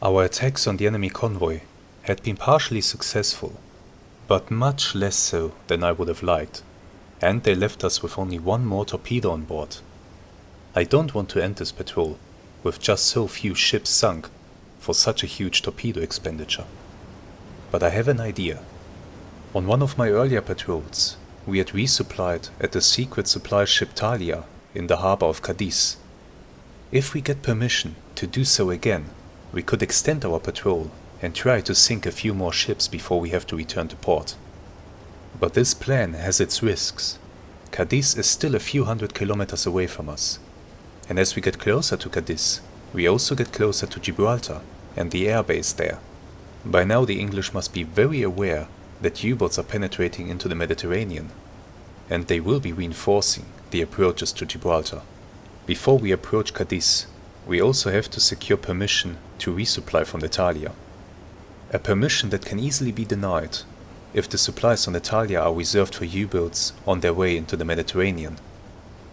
Our attacks on the enemy convoy had been partially successful, but much less so than I would have liked, and they left us with only one more torpedo on board. I don't want to end this patrol with just so few ships sunk for such a huge torpedo expenditure. But I have an idea. On one of my earlier patrols, we had resupplied at the secret supply ship Thalia in the harbor of Cadiz. If we get permission to do so again, we could extend our patrol and try to sink a few more ships before we have to return to port. But this plan has its risks. Cadiz is still a few hundred kilometers away from us, and as we get closer to Cadiz, we also get closer to Gibraltar and the airbase there. By now the English must be very aware that U-boats are penetrating into the Mediterranean, and they will be reinforcing the approaches to Gibraltar. Before we approach Cadiz, we also have to secure permission to resupply from the Thalia. A permission that can easily be denied if the supplies on the Thalia are reserved for U-boats on their way into the Mediterranean.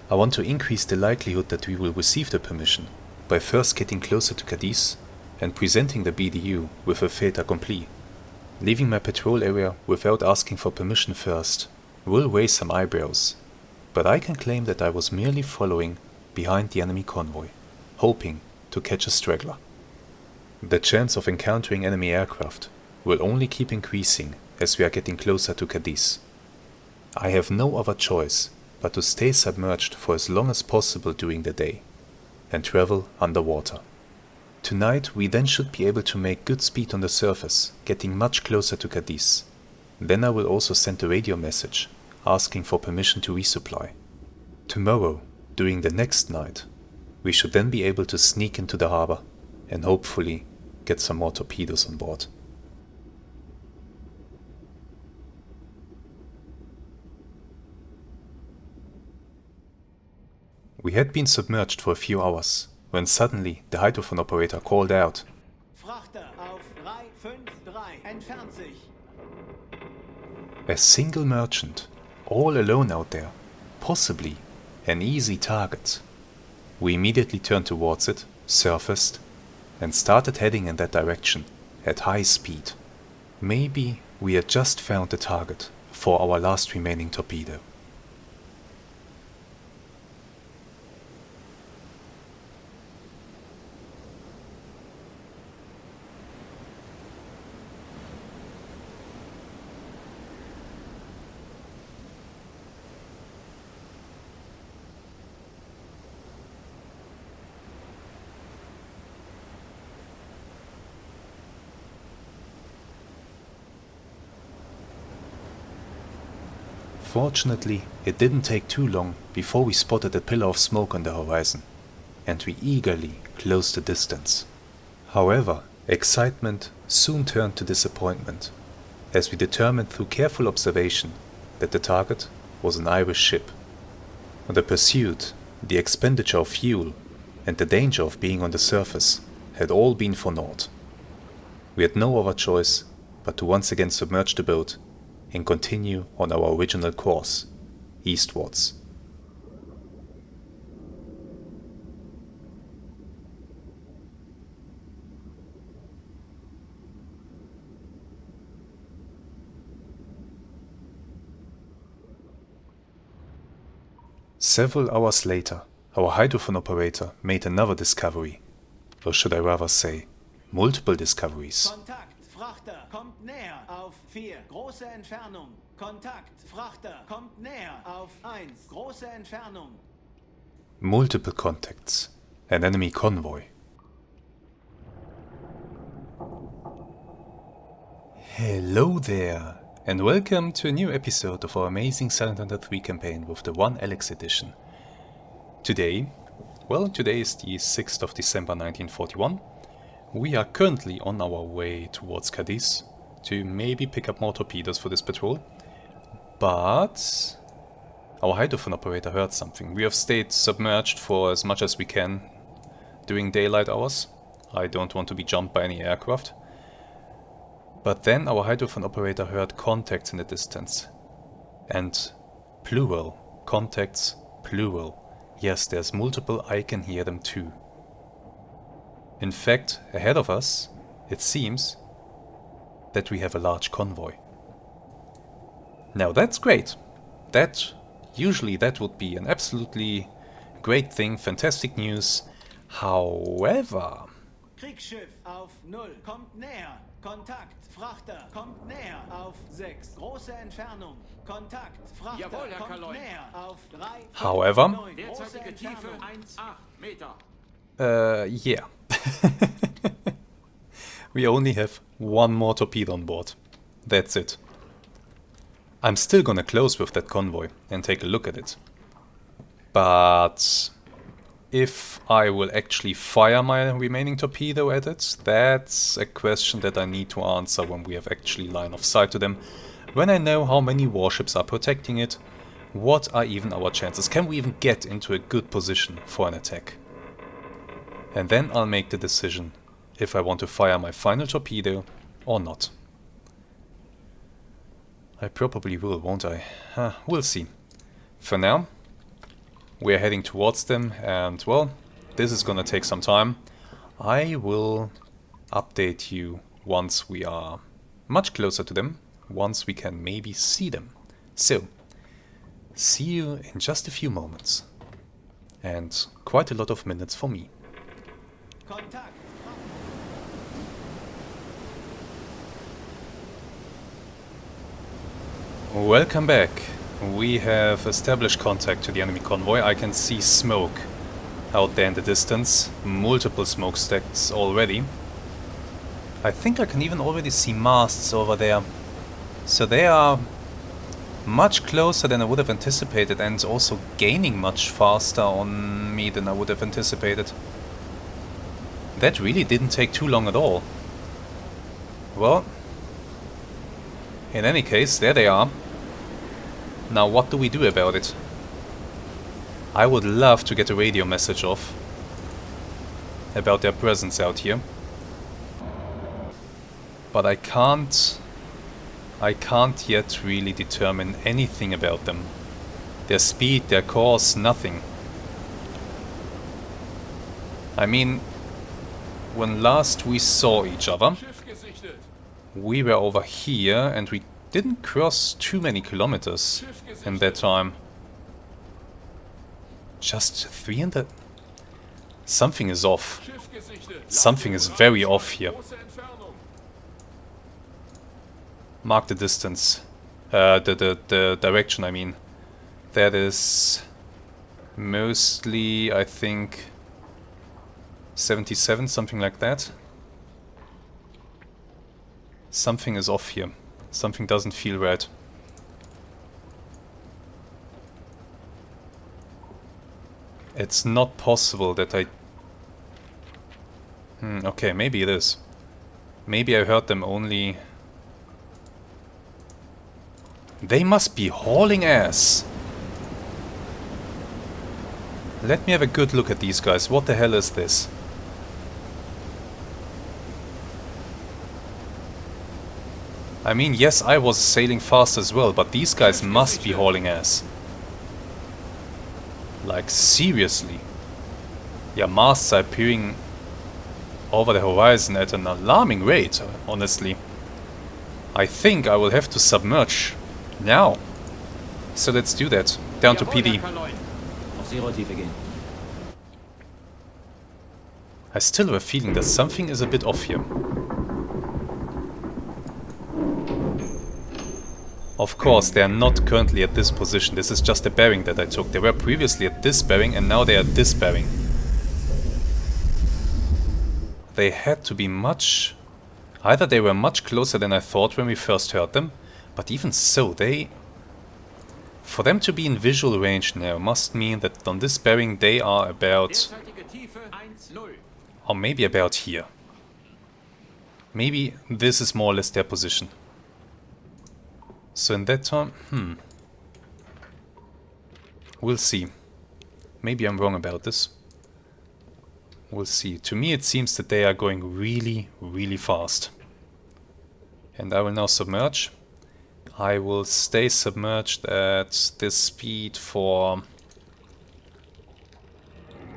I want to increase the likelihood that we will receive the permission by first getting closer to Cadiz and presenting the BDU with a fait accompli. Leaving my patrol area without asking for permission first will raise some eyebrows, but I can claim that I was merely following behind the enemy convoy, hoping to catch a straggler. The chance of encountering enemy aircraft will only keep increasing as we are getting closer to Cadiz. I have no other choice but to stay submerged for as long as possible during the day and travel underwater. Tonight we then should be able to make good speed on the surface, getting much closer to Cadiz. Then I will also send a radio message asking for permission to resupply. Tomorrow, during the next night, we should then be able to sneak into the harbor and hopefully get some more torpedoes on board. We had been submerged for a few hours when suddenly the hydrophone operator called out, Frachter auf 353, entfernt sich. A single merchant, all alone out there, possibly an easy target. We immediately turned towards it, surfaced, and started heading in that direction at high speed. Maybe we had just found the target for our last remaining torpedo. Fortunately, it didn't take too long before we spotted a pillar of smoke on the horizon, and we eagerly closed the distance. However, excitement soon turned to disappointment, as we determined through careful observation that the target was an Irish ship. The pursuit, the expenditure of fuel, and the danger of being on the surface had all been for naught. We had no other choice but to once again submerge the boat and continue on our original course, eastwards. Several hours later, our hydrophone operator made another discovery, or should I rather say, multiple discoveries. Kontakt, Frachter, kommt näher auf 4, große Entfernung. Kontakt, Frachter, kommt näher auf 1, große Entfernung. Multiple contacts, an enemy convoy. Hello there, and welcome to a new episode of our amazing Silent Hunter 3 campaign with the OneAlex Edition. Today is the 6th of December 1941. We are currently on our way towards Cadiz to maybe pick up more torpedoes for this patrol, but our hydrophone operator heard something. We have stayed submerged for as much as we can during daylight hours. I don't want to be jumped by any aircraft. But then our hydrophone operator heard contacts in the distance. And plural. Contacts, plural. Yes, there's multiple, I can hear them too. In fact, ahead of us, it seems that we have a large convoy. Now that's great. Usually that would be an absolutely great thing, fantastic news. However... Kriegsschiff auf 0, kommt näher. Kontakt, Frachter, kommt näher. Auf 6, große Entfernung. Kontakt, Frachter, Jawohl, Herr kommt Kaloy. näher. Auf 3, However... 9, große Derzeitige Tiefe Entfernung. 1,8 Meter. Yeah. We only have one more torpedo on board. That's it. I'm still gonna close with that convoy and take a look at it. But if I will actually fire my remaining torpedo at it, that's a question that I need to answer when we have actually line of sight to them. When I know how many warships are protecting it, what are even our chances? Can we even get into a good position for an attack? And then I'll make the decision if I want to fire my final torpedo or not. I probably will, won't I? We'll see. For now, we're heading towards them, and well, this is gonna take some time. I will update you once we are much closer to them, once we can maybe see them. So, see you in just a few moments. And quite a lot of minutes for me. Kontakt. Welcome back. We have established contact to the enemy convoy. I can see smoke out there in the distance. Multiple smokestacks already. I think I can even already see masts over there. So they are much closer than I would have anticipated, and also gaining much faster on me than I would have anticipated. That really didn't take too long at all. Well, in any case, there they are. Now what do we do about it? I would love to get a radio message off about their presence out here. But I can't yet really determine anything about them. Their speed, their course, nothing. I mean, when last we saw each other, we were over here and we didn't cross too many kilometers in that time. Just 300... Something is off. Something is very off here. Mark the distance. The direction, I mean. That is mostly, I think, 77, something like that. Something is off here. Something doesn't feel right. It's not possible that I... okay, maybe it is. Maybe I heard them only... They must be hauling ass! Let me have a good look at these guys. What the hell is this? I mean, yes, I was sailing fast as well, but these guys must be hauling ass. Like, seriously. Yeah, masts are appearing over the horizon at an alarming rate, honestly. I think I will have to submerge now. So let's do that. Down to PD. Auf Seerotiefe gehen. I still have a feeling that something is a bit off here. Of course, they are not currently at this position. This is just a bearing that I took. They were previously at this bearing and now they are at this bearing. They had to be much... Either they were much closer than I thought when we first heard them, but even so, they... For them to be in visual range now must mean that on this bearing they are about... Or maybe about here. Maybe this is more or less their position. So in that time, we'll see. Maybe I'm wrong about this. We'll see. To me it seems that they are going really, really fast. And I will now submerge. I will stay submerged at this speed for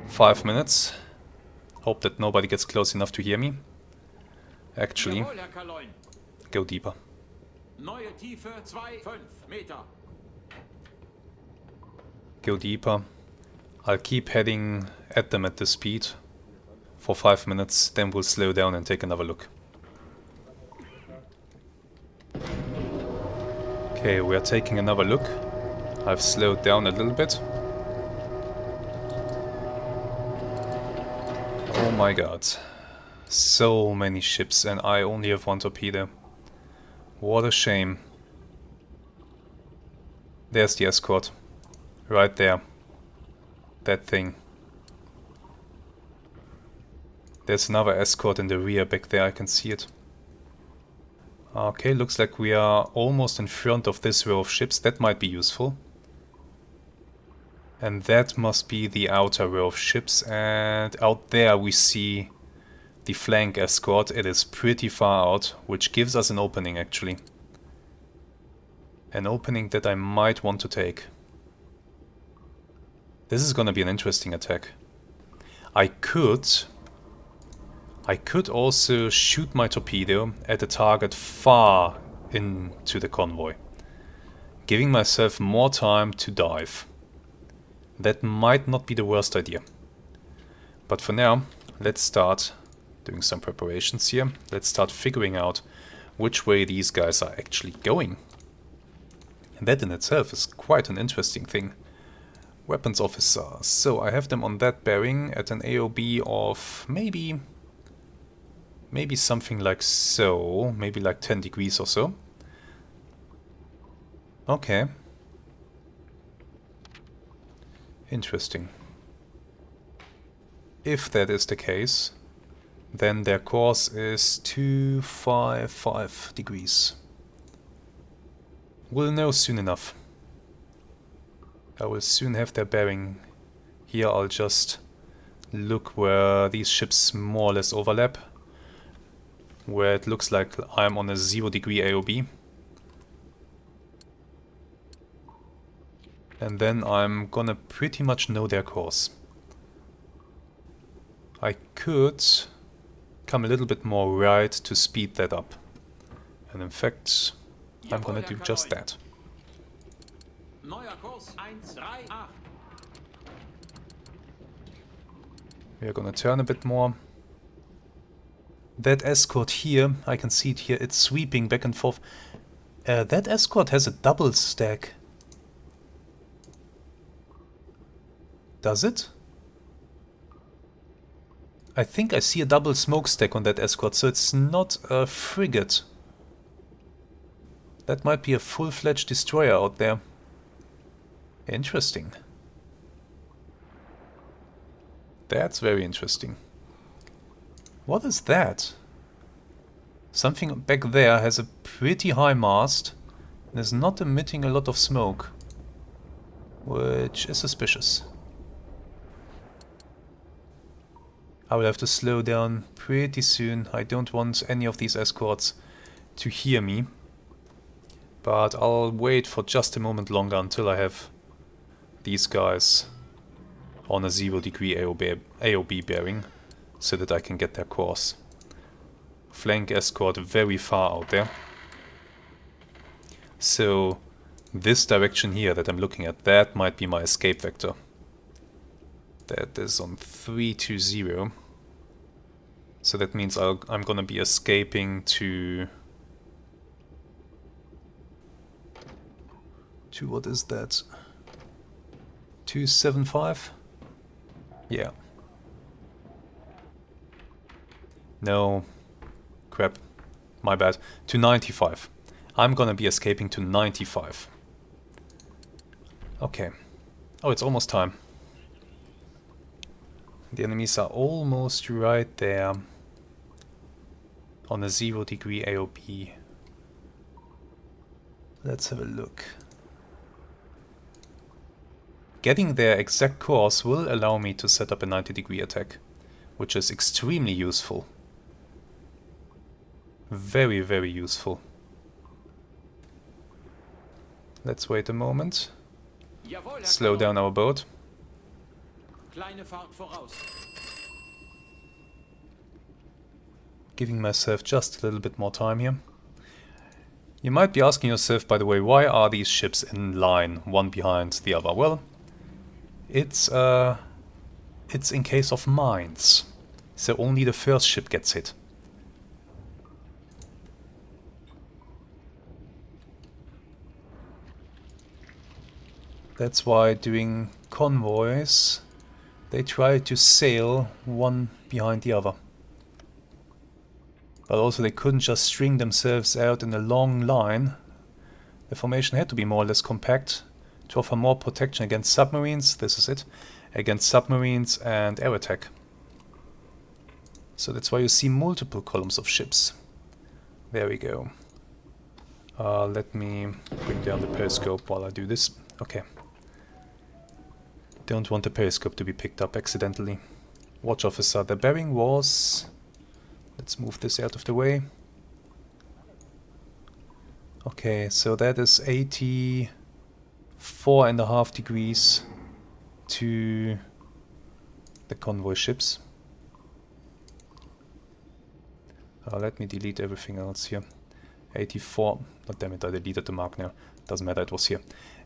5 minutes. Hope that nobody gets close enough to hear me. Actually, Jawohl, Herr Kaloin. go deeper. Neue Tiefe 2,5 Meter. Go deeper. I'll keep heading at them at this speed for 5 minutes, then we'll slow down and take another look. Okay, we are taking another look. I've slowed down a little bit. Oh my god. So many ships and I only have one torpedo. What a shame. There's the escort. Right there. That thing. There's another escort in the rear back there, I can see it. Okay, looks like we are almost in front of this row of ships. That might be useful. And that must be the outer row of ships. And out there we see the flank escort. It is pretty far out, which gives us an opening actually. An opening that I might want to take. This is gonna be an interesting attack. I could also shoot my torpedo at a target far into the convoy, giving myself more time to dive. That might not be the worst idea. But for now, let's start doing some preparations here. Let's start figuring out which way these guys are actually going. And that in itself is quite an interesting thing. Weapons officer. So I have them on that bearing at an AOB of maybe something like so. Maybe like 10 degrees or so. Okay. Interesting. If that is the case, then their course is 255 degrees. We'll know soon enough. I will soon have their bearing. Here I'll just look where these ships more or less overlap. Where it looks like I'm on a 0 degree AOB. And then I'm gonna pretty much know their course. I could come a little bit more right to speed that up. And in fact, I'm gonna do just that. Neuer Kurs 138. We are gonna turn a bit more. That escort here, I can see it here, it's sweeping back and forth. That escort has a double stack. Does it? I think I see a double smokestack on that escort, so it's not a frigate. That might be a full-fledged destroyer out there. Interesting. That's very interesting. What is that? Something back there has a pretty high mast and is not emitting a lot of smoke, which is suspicious. I will have to slow down pretty soon. I don't want any of these escorts to hear me. But I'll wait for just a moment longer until I have these guys on a 0 degree AOB bearing, so that I can get their course. Flank escort very far out there. So this direction here that I'm looking at, that might be my escape vector. That is on 320. So that means I'm gonna be escaping to what is that? 275? Yeah. No. Crap. My bad. To 95. I'm gonna be escaping to 95. Okay. Oh, it's almost time. The enemies are almost right there. On a 0 degree AOB. Let's have a look. Getting their exact course will allow me to set up a 90 degree attack, which is extremely useful. Very, very useful. Let's wait a moment. Slow down our boat. Kleine Fahrt voraus. Giving myself just a little bit more time here. You might be asking yourself, by the way, why are these ships in line, one behind the other? Well, it's in case of mines. So only the first ship gets hit. That's why doing convoys, they try to sail one behind the other. But also they couldn't just string themselves out in a long line. The formation had to be more or less compact to offer more protection against submarines, this is it, against submarines and air attack. So that's why you see multiple columns of ships. There we go. Let me bring down the periscope while I do this. Okay. Don't want the periscope to be picked up accidentally. Watch officer, the bearing was... Let's move this out of the way. Okay, so that is 84.5 degrees to the convoy ships. Let me delete everything else here. 84, oh damn it, I deleted the mark now. Doesn't matter, it was here.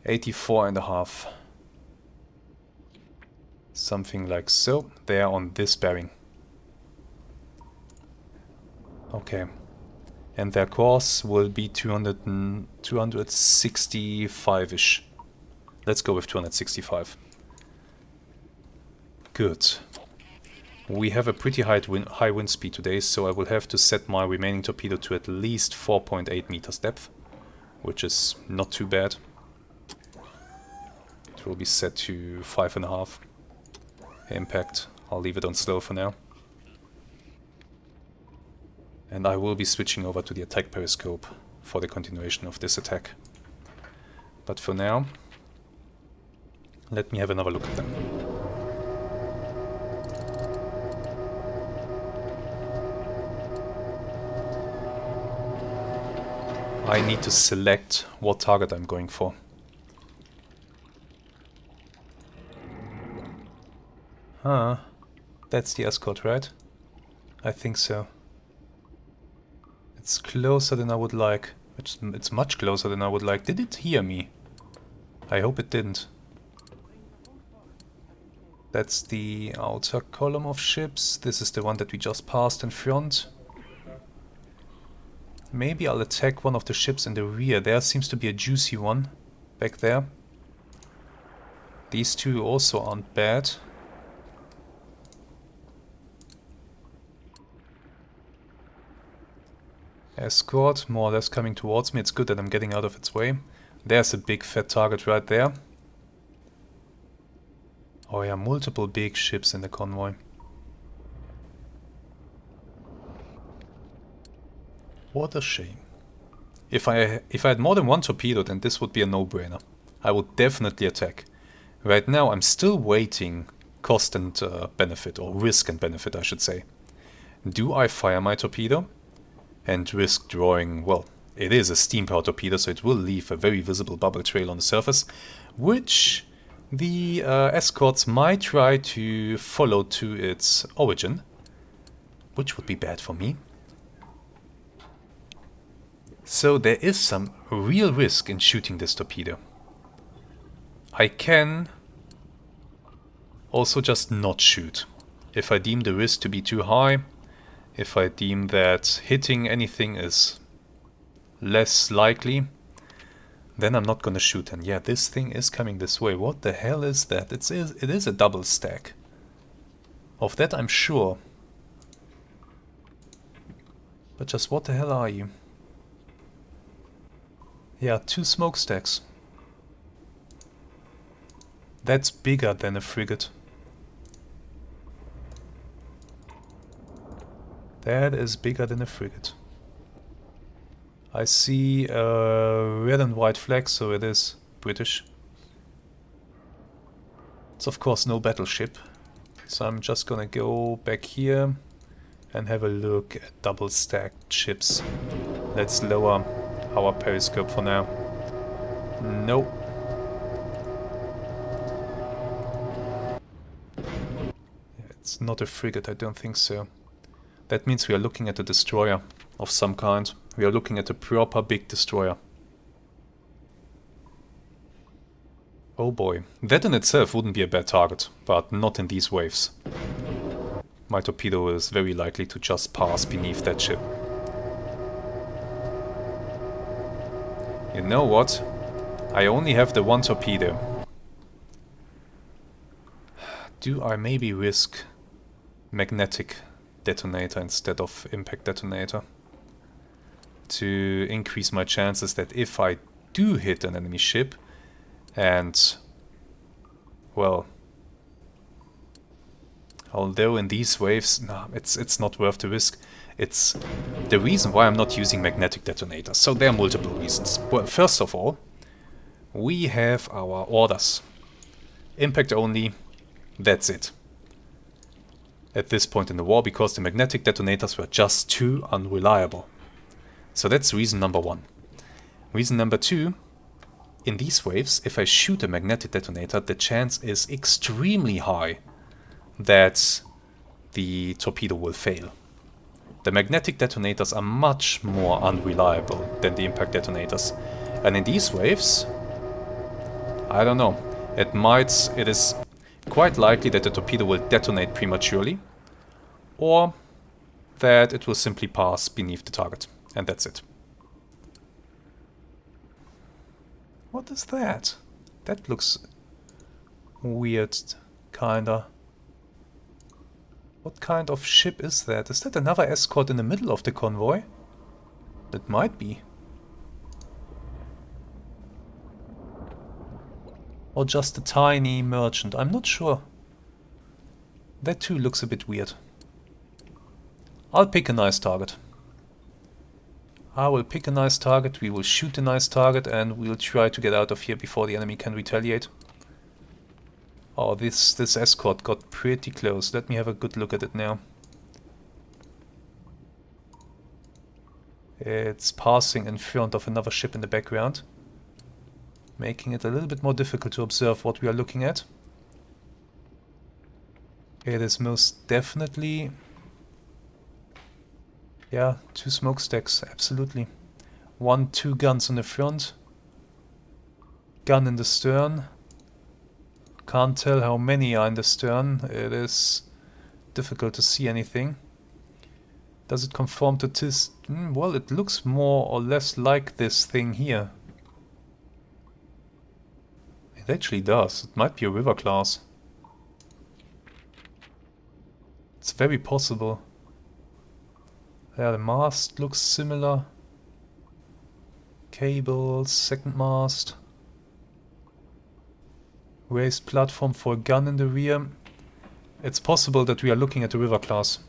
84.5. Something like so. They are on this bearing. Okay. And their course will be 265-ish. Let's go with 265. Good. We have a pretty high wind speed today, so I will have to set my remaining torpedo to at least 4.8 meters depth, which is not too bad. It will be set to 5.5. Impact, I'll leave it on slow for now. And I will be switching over to the attack periscope for the continuation of this attack. But for now, let me have another look at them. I need to select what target I'm going for. That's the escort, right? I think so. It's closer than I would like. It's much closer than I would like. Did it hear me? I hope it didn't. That's the outer column of ships. This is the one that we just passed in front. Maybe I'll attack one of the ships in the rear. There seems to be a juicy one back there. These two also aren't bad. Escort, more or less coming towards me. It's good that I'm getting out of its way. There's a big fat target right there. Oh yeah, multiple big ships in the convoy. What a shame. If I had more than one torpedo, then this would be a no-brainer. I would definitely attack. Right now I'm still waiting cost and benefit, or risk and benefit I should say. Do I fire my torpedo? And risk drawing, well, it is a steam-powered torpedo, so it will leave a very visible bubble trail on the surface, which the escorts might try to follow to its origin, which would be bad for me. So there is some real risk in shooting this torpedo. I can also just not shoot. If I deem the risk to be too high, if I deem that hitting anything is less likely, then I'm not gonna shoot. And yeah, this thing is coming this way. What the hell is that? It is a double stack. Of that I'm sure. But just what the hell are you? Yeah, 2 smokestacks. That's bigger than a frigate. That is bigger than a frigate. I see a red and white flag, so it is British. It's of course no battleship. So I'm just gonna go back here and have a look at double stacked ships. Let's lower our periscope for now. Nope. It's not a frigate, I don't think so. That means we are looking at a destroyer of some kind. We are looking at a proper big destroyer. Oh boy. That in itself wouldn't be a bad target, but not in these waves. My torpedo is very likely to just pass beneath that ship. You know what? I only have the one torpedo. Do I maybe risk magnetic detonator instead of impact detonator? To increase my chances that if I do hit an enemy ship and, well, although in these waves, no, it's not worth the risk. It's the reason why I'm not using magnetic detonators. So there are multiple reasons. Well, first of all, we have our orders. Impact only, that's it. At this point in the war, because the magnetic detonators were just too unreliable. So that's reason number one. Reason number two, in these waves, if I shoot a magnetic detonator, the chance is extremely high that the torpedo will fail. The magnetic detonators are much more unreliable than the impact detonators. And in these waves, I don't know, it is quite likely that the torpedo will detonate prematurely, or that it will simply pass beneath the target, and that's it. What is that? That looks weird, kinda. What kind of ship is that? Is that another escort in the middle of the convoy? That might be. Or just a tiny merchant, I'm not sure. That too looks a bit weird. I'll pick a nice target. I will pick a nice target, we will shoot a nice target, and we'll try to get out of here before the enemy can retaliate. Oh, this escort got pretty close. Let me have a good look at it now. It's passing in front of another ship in the background, making it a little bit more difficult to observe what we are looking at. It is most definitely... yeah, 2 smokestacks, absolutely. 2 guns in the front. Gun in the stern. Can't tell how many are in the stern. It is difficult to see anything. Does it conform to this? Well, it looks more or less like this thing here. It actually does. It might be a river class. It's very possible. Yeah, the mast looks similar. Cables, second mast. Raised platform for a gun in the rear. It's possible that we are looking at a river class.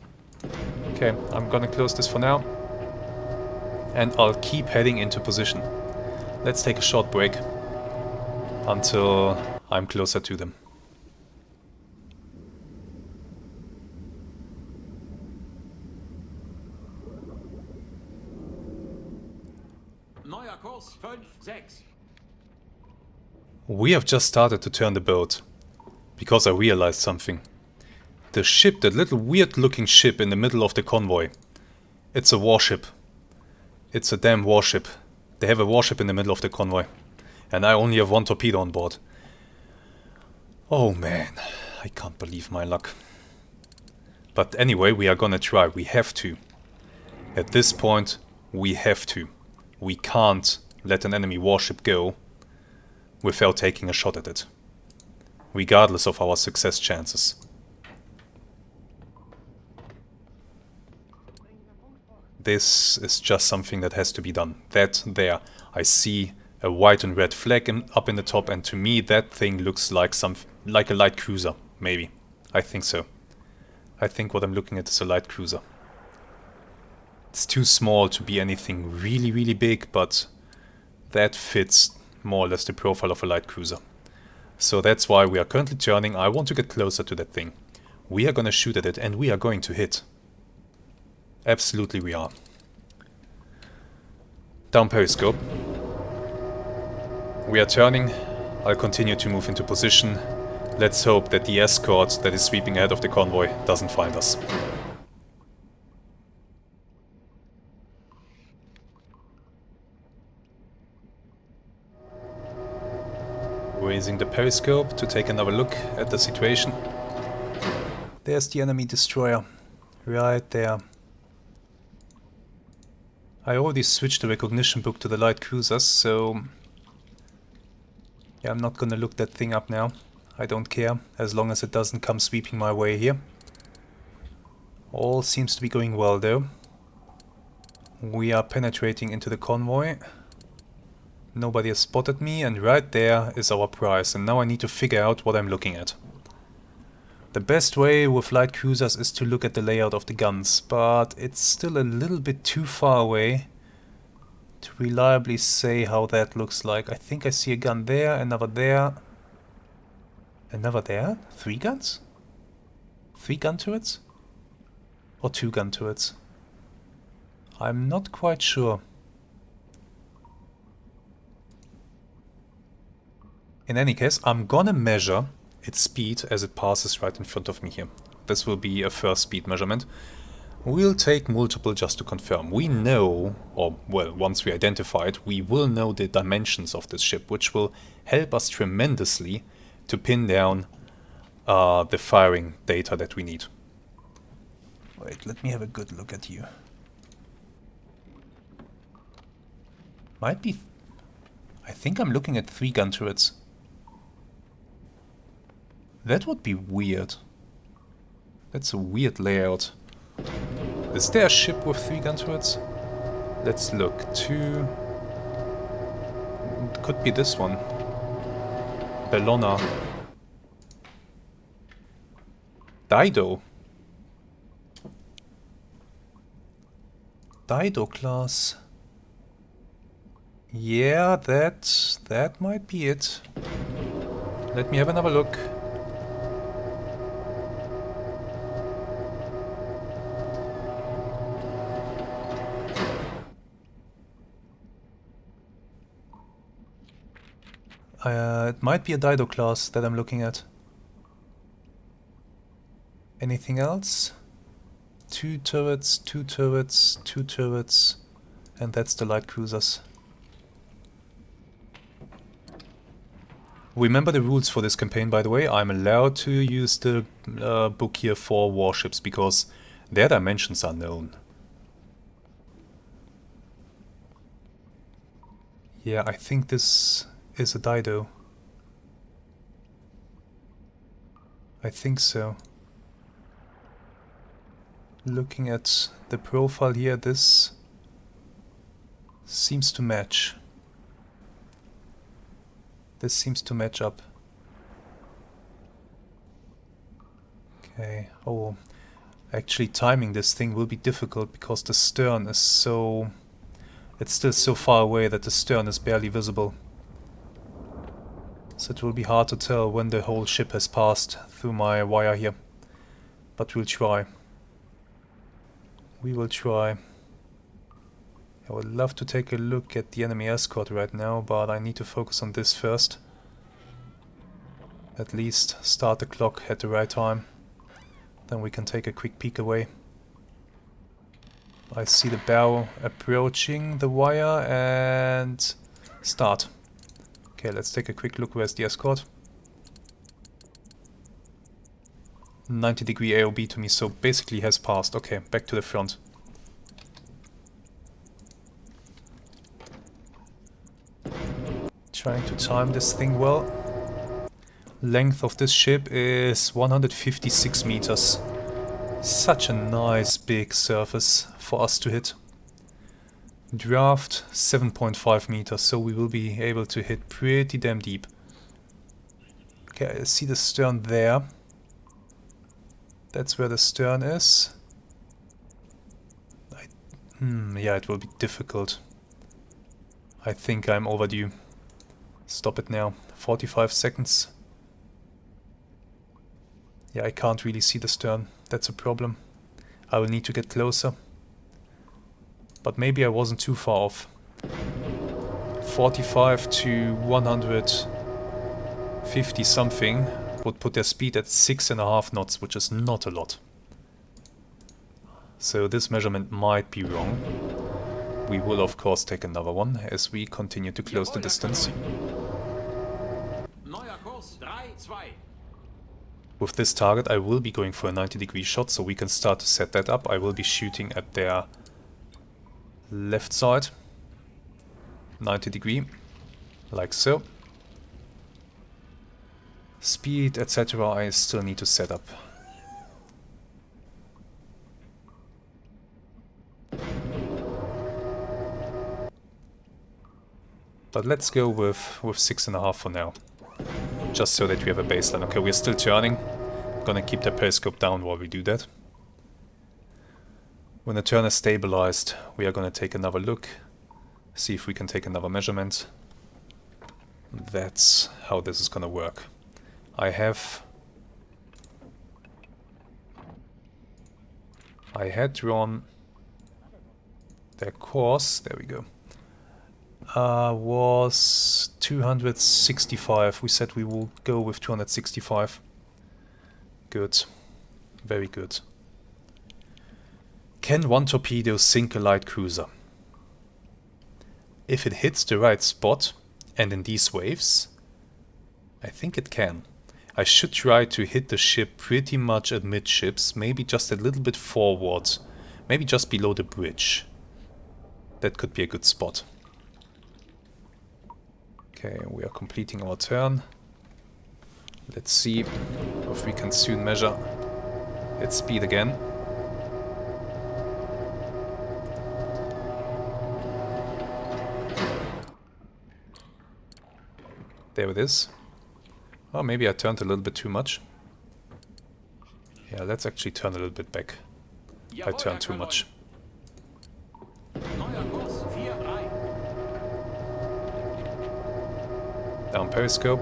Okay, I'm gonna close this for now. And I'll keep heading into position. Let's take a short break until I'm closer to them. Neuer Kurs 5-6. We have just started to turn the boat, because I realized something. The ship, that little weird looking ship in the middle of the convoy, it's a warship. It's a damn warship. They have a warship in the middle of the convoy. And I only have 1 torpedo on board. Oh man, I can't believe my luck. But anyway, we are gonna try. We have to. At this point, we have to. We can't let an enemy warship go without taking a shot at it, regardless of our success chances. This is just something that has to be done. That there, I see a white and red flag up in the top, and to me that thing looks like a light cruiser, maybe. I think so. I think what I'm looking at is a light cruiser. It's too small to be anything really, really big, but that fits more or less the profile of a light cruiser. So that's why we are currently turning. I want to get closer to that thing. We are gonna shoot at it, and we are going to hit. Absolutely we are. Down periscope. We are turning. I'll continue to move into position. Let's hope that the escort that is sweeping ahead of the convoy doesn't find us. raising the periscope to take another look at the situation. There's the enemy destroyer, right there. I already switched the recognition book to the light cruisers, so yeah, I'm not gonna look that thing up now. I don't care, as long as it doesn't come sweeping my way here. All seems to be going well though. We are penetrating into the convoy. Nobody has spotted me, and right there is our prize, and now I need to figure out what I'm looking at. The best way with light cruisers is to look at the layout of the guns, but it's still a little bit too far away to reliably say how that looks like. I think I see a gun there, another there. Another there? 3 guns? 3 gun turrets? Or 2 gun turrets? I'm not quite sure. In any case, I'm gonna measure its speed as it passes right in front of me here. This will be a first speed measurement. We'll take multiple just to confirm. We know, or well, once we identify it, we will know the dimensions of this ship, which will help us tremendously to pin down the firing data that we need. Wait, let me have a good look at you. Might be... I think I'm looking at 3 gun turrets. That would be weird. That's a weird layout. Is there a ship with 3 gun turrets? Let's look. 2... It could be this one. Bellona. Dido. Dido class. Yeah, that might be it. Let me have another look. It might be a Dido class that I'm looking at. Anything else? 2 turrets, 2 turrets, 2 turrets, and that's the light cruisers. Remember the rules for this campaign, by the way. I'm allowed to use the book here for warships because their dimensions are known. Yeah, I think this is a Dido. I think so. Looking at the profile here, this seems to match. This seems to match up. Okay. Oh, actually timing this thing will be difficult because the stern is so... It's still so far away that the stern is barely visible. So it will be hard to tell when the whole ship has passed through my wire here. But we'll try. We will try. I would love to take a look at the enemy escort right now, but I need to focus on this first. At least start the clock at the right time. Then we can take a quick peek away. I see the bow approaching the wire and start. Okay, let's take a quick look. Where's the escort? 90-degree AOB to me, so basically has passed. Okay, back to the front. Trying to time this thing well. Length of this ship is 156 meters. Such a nice big surface for us to hit. Draft 7.5 meters, so we will be able to hit pretty damn deep. Okay, I see the stern there. That's where the stern is. Yeah, it will be difficult. I think I'm overdue. Stop it now. 45 seconds. Yeah, I can't really see the stern. That's a problem. I will need to get closer. But maybe I wasn't too far off. 45 to 150 something would put their speed at 6.5 knots, which is not a lot. So this measurement might be wrong. We will of course take another one as we continue to close the distance. With this target I will be going for a 90-degree shot, so we can start to set that up. I will be shooting at their left side. 90-degree, like so. Speed, etc. I still need to set up. But let's go with 6.5 for now. Just so that we have a baseline. Okay, we're still turning. I'm gonna keep the periscope down while we do that. When the turn is stabilized, we are gonna take another look. See if we can take another measurement. That's how this is gonna work. I had drawn their course. There we go. Was 265. We said we will go with 265. Good. Very good. Can one torpedo sink a light cruiser? If it hits the right spot and in these waves, I think it can. I should try to hit the ship pretty much at midships, maybe just a little bit forward, maybe just below the bridge. That could be a good spot. Okay, we are completing our turn. Let's see if we can soon measure its speed again. There it is. Oh, maybe I turned a little bit too much. Yeah, let's actually turn a little bit back. I turned too much. Down periscope.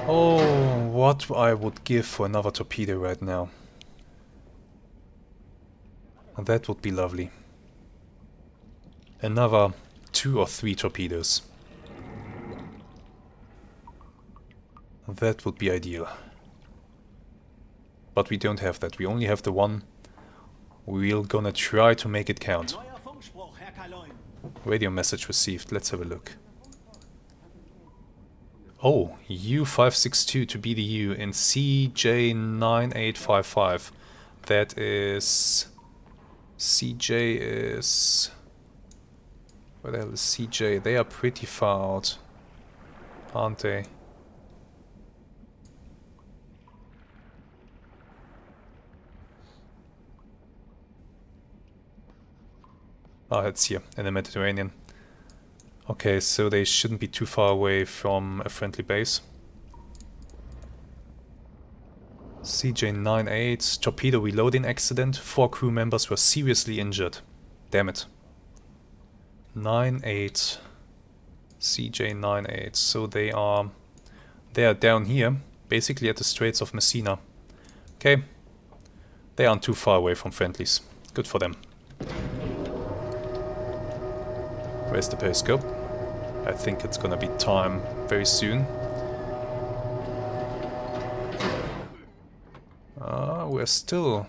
Oh, what I would give for another torpedo right now. That would be lovely. Another 2 or 3 torpedoes. That would be ideal. But we don't have that. We only have the one. We're gonna try to make it count. Radio message received. Let's have a look. Oh, U-562 to BDU in CJ9855. That is... CJ is... Where the hell is CJ? They are pretty far out, aren't they? Ah, it's here, in the Mediterranean. Okay, so they shouldn't be too far away from a friendly base. CJ98, torpedo reloading accident. 4 crew members were seriously injured. Damn it. 98. CJ98. So they are down here, basically at the Straits of Messina. Okay. They aren't too far away from friendlies. Good for them. Where's the periscope? I think it's gonna be time very soon. We still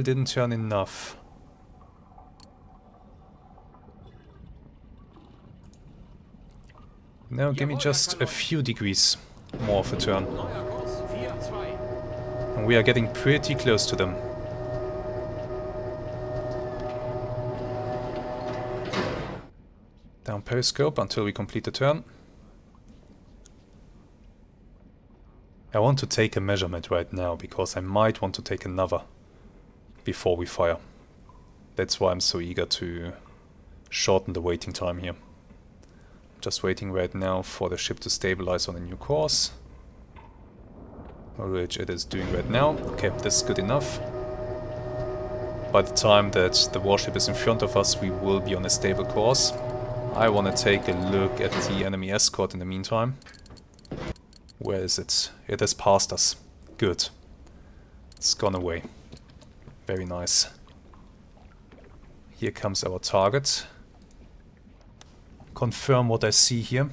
didn't turn enough. Now give me just a few degrees more of a turn. And we are getting pretty close to them. Down periscope until we complete the turn. I want to take a measurement right now because I might want to take another before we fire. That's why I'm so eager to shorten the waiting time here. Just waiting right now for the ship to stabilize on a new course, which it is doing right now. Okay, this is good enough. By the time that the warship is in front of us, we will be on a stable course. I want to take a look at the enemy escort in the meantime. Where is it? It has passed us. Good. It's gone away. Very nice. Here comes our target. Confirm what I see here.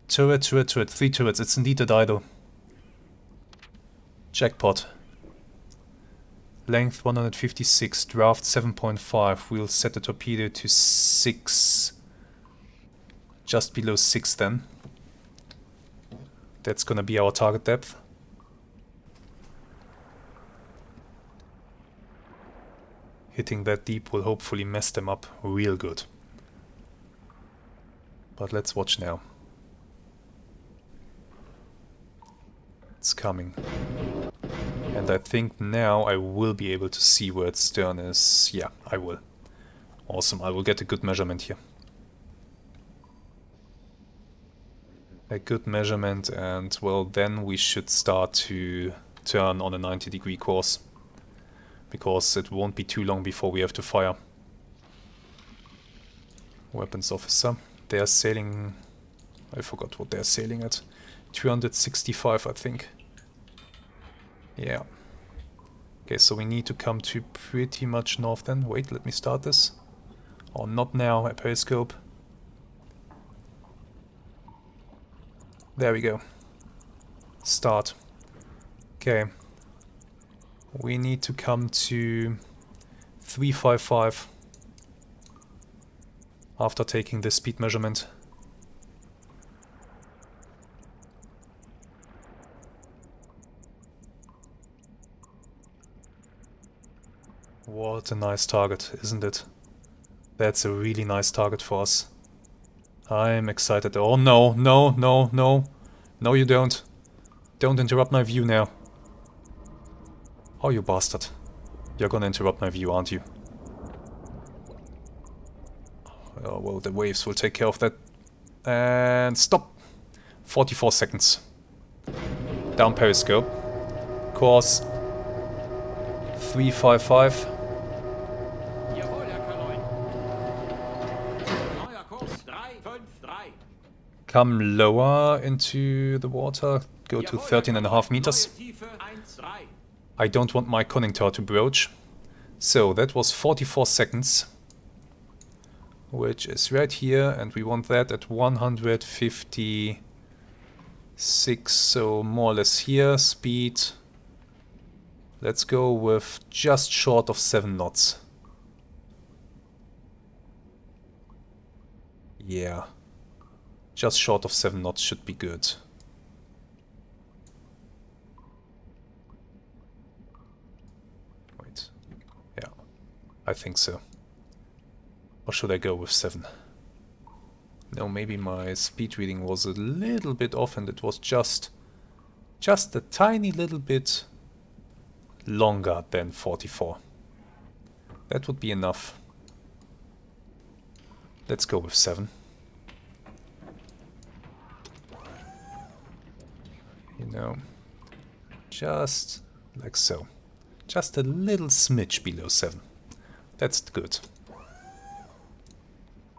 Turret, turret, turret. 3 turrets. It's indeed a Dido. Jackpot. Length 156, draft 7.5. We'll set the torpedo to 6. Just below 6 then. That's gonna be our target depth. Hitting that deep will hopefully mess them up real good. But let's watch now. It's coming. And I think now I will be able to see where its stern is. Yeah, I will. Awesome, I will get a good measurement here. A good measurement, and well, then we should start to turn on a 90-degree course. Because it won't be too long before we have to fire. Weapons officer. They are sailing... I forgot what they're sailing at. 265, I think. Yeah. Okay, so we need to come to pretty much north then. Wait, let me start this. Oh, not now, a periscope. There we go. Start. Okay. We need to come to 355 after taking the speed measurement. What a nice target, isn't it? That's a really nice target for us. I'm excited. Oh no, no, no, no. No, you don't. Don't interrupt my view now. Oh, you bastard. You're gonna interrupt my view, aren't you? Oh, well, the waves will take care of that. And stop! 44 seconds. Down periscope. Course 355. Jawohl, Herr Kaloin. Neuer Kurs 353. Come lower into the water. Go to Jawohl, 13.5 meters. Neue Tiefe 13. I don't want my conning tower to broach. So that was 44 seconds. Which is right here, and we want that at 156, so more or less here. Speed. Let's go with just short of 7 knots. Yeah. Just short of 7 knots should be good. Wait. Yeah. I think so. Or should I go with 7? No, maybe my speed reading was a little bit off and it was just a tiny little bit longer than 44. That would be enough. Let's go with 7. You know, just like so. Just a little smidge below 7. That's good.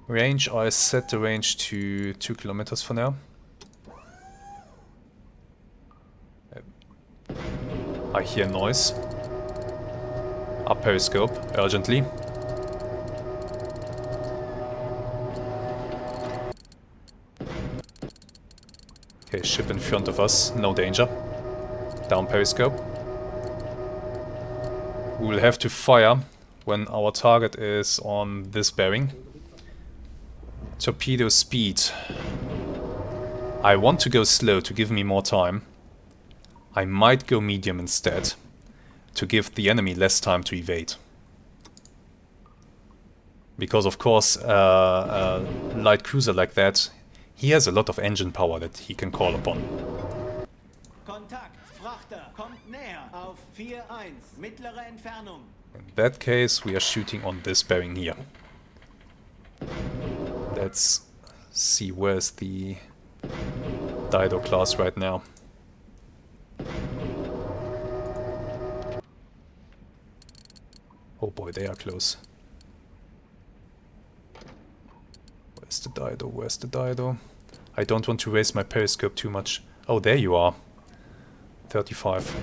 Range, I set the range to 2 kilometers for now. I hear noise. Up periscope, urgently. Okay, ship in front of us, no danger. Down periscope. We will have to fire when our target is on this bearing. Torpedo speed. I want to go slow to give me more time. I might go medium instead, to give the enemy less time to evade. Because of course, a light cruiser like that, he has a lot of engine power that he can call upon. Kontakt, Frachter, kommt näher auf 4-1, mittlere Entfernung. In that case, we are shooting on this bearing here. Let's see where's the Dido class right now. Oh boy, they are close. Where's the Dido? Where's the Dido? I don't want to raise my periscope too much. Oh, there you are. 35.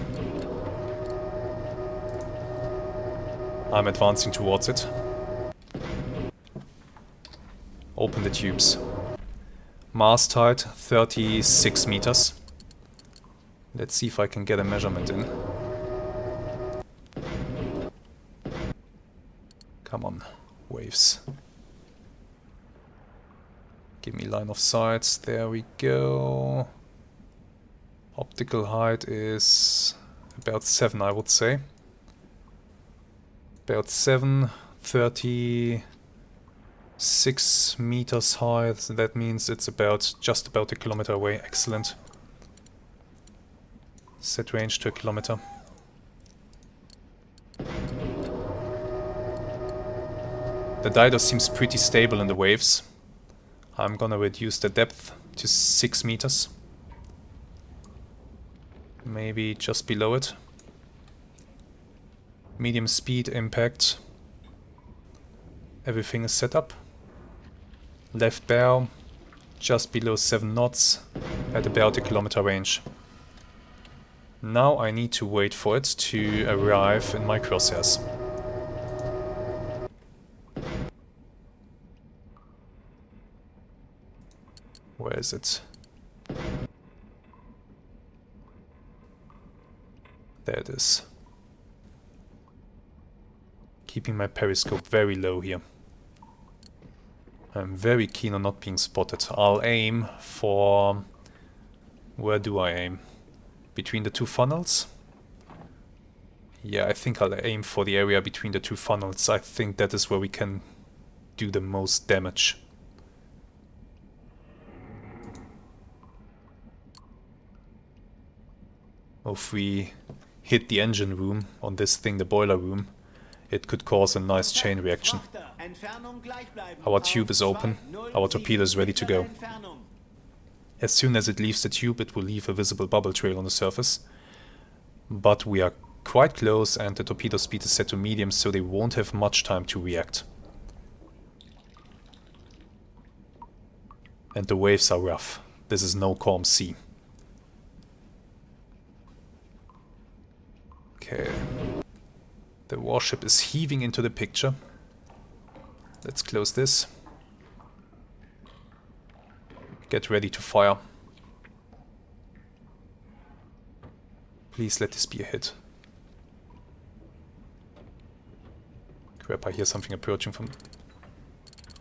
I'm advancing towards it. Open the tubes. Mast height 36 meters. Let's see if I can get a measurement in. Come on, waves. Give me line of sight. There we go. Optical height is about 7, I would say. About 7, 36 meters high. So that means it's about just about a kilometer away. Excellent. Set range to a kilometer. The dido seems pretty stable in the waves. I'm gonna reduce the depth to 6 meters. Maybe just below it. Medium speed, impact. Everything is set up. Left bow, just below 7 knots, at about a kilometer range. Now I need to wait for it to arrive in my crosshairs. Where is it? There it is. Keeping my periscope very low here. I'm very keen on not being spotted. I'll aim for... Where do I aim? Between the two funnels? Yeah, I think I'll aim for the area between the two funnels. I think that is where we can do the most damage. If we hit the engine room on this thing, the boiler room, it could cause a nice chain reaction. Our tube is open, our torpedo is ready to go. As soon as it leaves the tube, it will leave a visible bubble trail on the surface. But we are quite close and the torpedo speed is set to medium, so they won't have much time to react. And the waves are rough. This is no calm sea. Okay. The warship is heaving into the picture. Let's close this. Get ready to fire. Please let this be a hit. Crap, I hear something approaching from...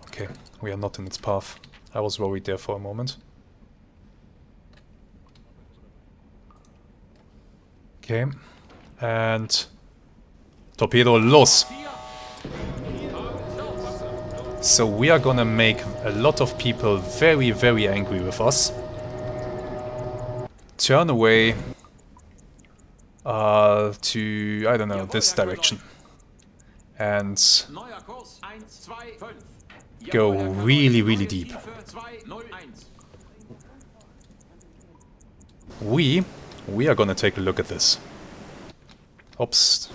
Okay, we are not in its path. I was worried there for a moment. Okay, and... Torpedo los! So we are gonna make a lot of people very, very angry with us. Turn away to, I don't know, this direction. And go really, really deep. We are gonna take a look at this. Oops,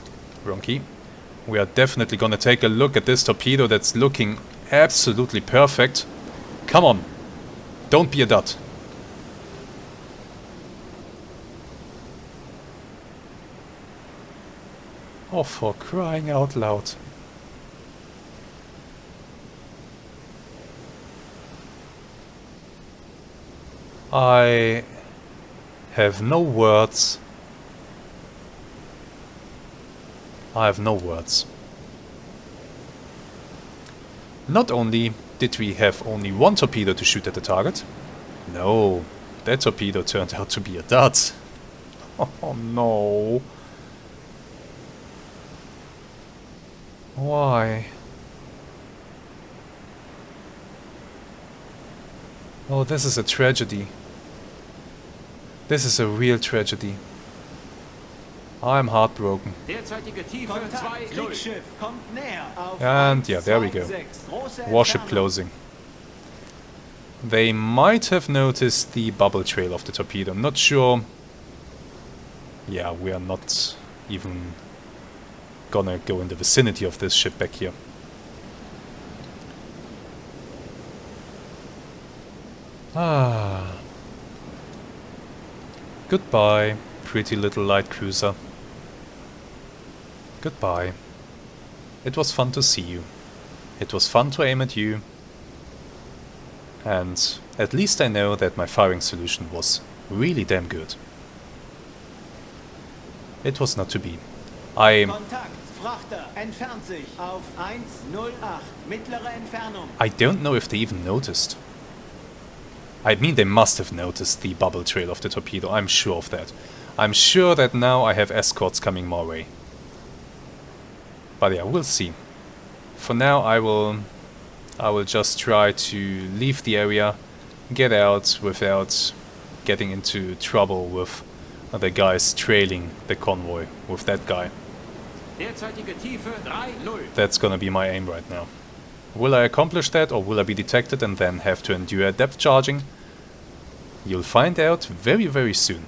wrong key. We are definitely gonna take a look at this torpedo that's looking absolutely perfect. Come on, don't be a dud. Oh, for crying out loud. I have no words. I have no words. Not only did we have only one torpedo to shoot at the target, no, that torpedo turned out to be a dud. Oh no. Why? Oh, this is a tragedy. This is a real tragedy. I'm heartbroken. And yeah, there we go. Warship closing. They might have noticed the bubble trail of the torpedo. I'm not sure. Yeah, we are not even gonna go in the vicinity of this ship back here. Ah. Goodbye, pretty little light cruiser. Goodbye. It was fun to see you. It was fun to aim at you. And at least I know that my firing solution was really damn good. It was not to be. I don't know if they even noticed. I mean, they must have noticed the bubble trail of the torpedo, I'm sure of that. I'm sure that now I have escorts coming my way. But yeah, we'll see. For now, I will just try to leave the area, get out without getting into trouble with the guys trailing the convoy, with that guy. Derzeitige Tiefe 3-0. That's gonna be my aim right now. Will I accomplish that, or will I be detected and then have to endure depth charging? You'll find out very, very soon.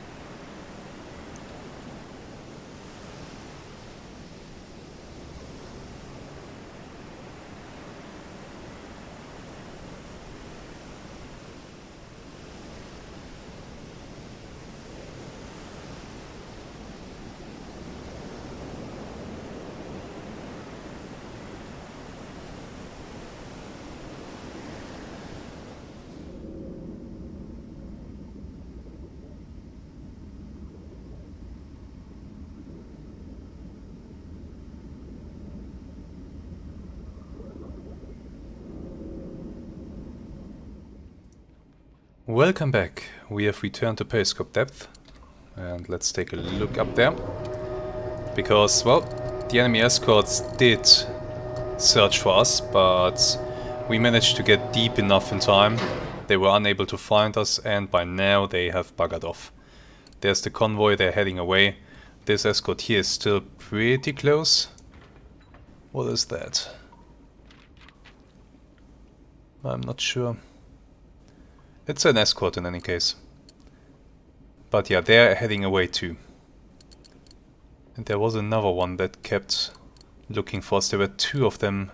Welcome back. We have returned to periscope depth, and let's take a look up there. Because, well, the enemy escorts did search for us, but we managed to get deep enough in time. They were unable to find us, and by now they have buggered off. There's the convoy, they're heading away. This escort here is still pretty close. What is that? I'm not sure. It's an escort in any case. But yeah, they're heading away too. And there was another one that kept looking for us. There were two of them.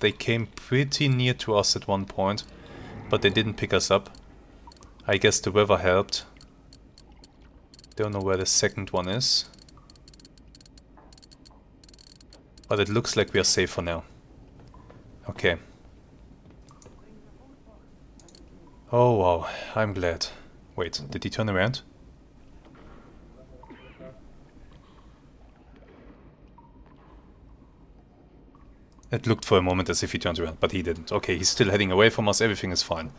They came pretty near to us at one point, but they didn't pick us up. I guess the weather helped. Don't know where the second one is. But it looks like we are safe for now. Okay. Oh wow, I'm glad. Wait, did he turn around? It looked for a moment as if he turned around, but he didn't. Okay, he's still heading away from us, everything is fine.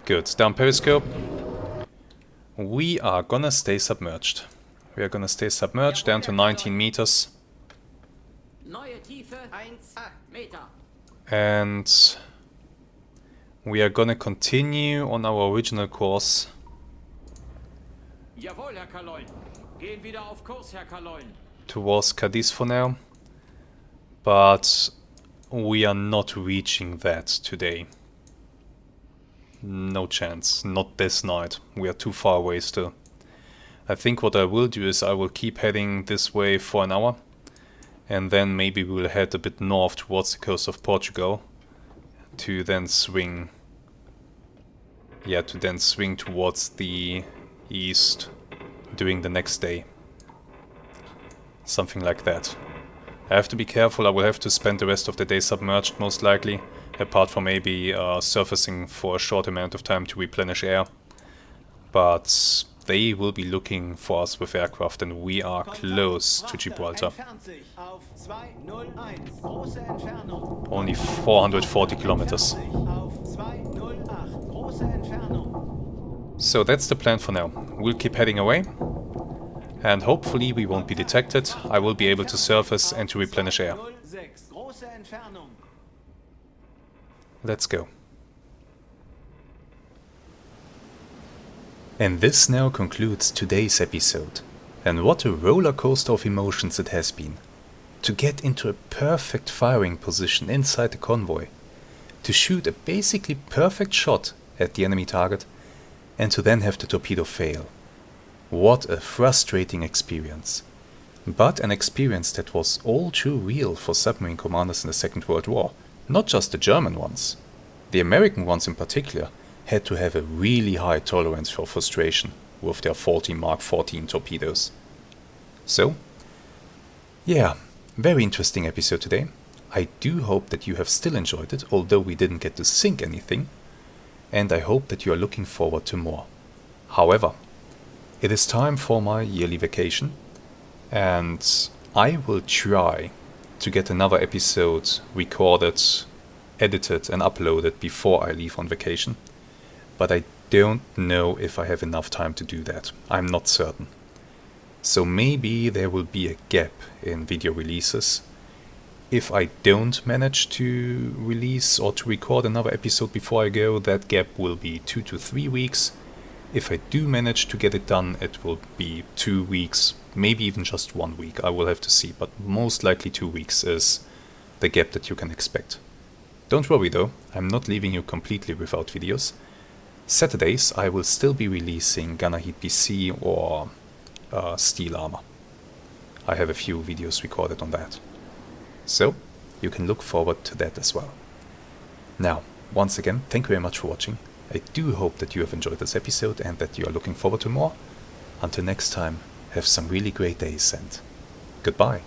Good, down periscope. We are gonna stay submerged. We are gonna stay submerged down to 19 meters. Neue Tiefe 1,8 Meter. And we are gonna continue on our original course Jawohl, Herr Kaloin. Gehen wieder auf Kurs, Herr Kaloin. towards Cadiz for now. But we are not reaching that today. No chance. Not this night. We are too far away still. I think what I will do is I will keep heading this way for an hour. And then maybe we will head a bit north towards the coast of Portugal. To then swing... Yeah, to then swing towards the east during the next day. Something like that. I have to be careful, I will have to spend the rest of the day submerged most likely, apart from maybe surfacing for a short amount of time to replenish air. But they will be looking for us with aircraft and we are close to Gibraltar. Only 440 kilometers. So that's the plan for now. We'll keep heading away. And hopefully we won't be detected. I will be able to surface and to replenish air. Let's go. And this now concludes today's episode. And what a roller coaster of emotions it has been. To get into a perfect firing position inside the convoy. To shoot a basically perfect shot at the enemy target. And to then have the torpedo fail. What a frustrating experience. But an experience that was all too real for submarine commanders in the Second World War. Not just the German ones. The American ones in particular had to have a really high tolerance for frustration with their faulty Mark 14 torpedoes. So, yeah, very interesting episode today. I do hope that you have still enjoyed it, although we didn't get to sink anything. And I hope that you are looking forward to more. However, it is time for my yearly vacation, and I will try to get another episode recorded, edited and uploaded before I leave on vacation. But I don't know if I have enough time to do that. I'm not certain. So maybe there will be a gap in video releases. If I don't manage to release or to record another episode before I go, that gap will be 2 to 3 weeks. If I do manage to get it done, it will be 2 weeks, maybe even just 1 week. I will have to see, but most likely 2 weeks is the gap that you can expect. Don't worry though, I'm not leaving you completely without videos. Saturdays I will still be releasing Gunner Heat BC or Steel Armor. I have a few videos recorded on that. So, you can look forward to that as well. Now, once again, thank you very much for watching. I do hope that you have enjoyed this episode and that you are looking forward to more. Until next time, have some really great days and goodbye.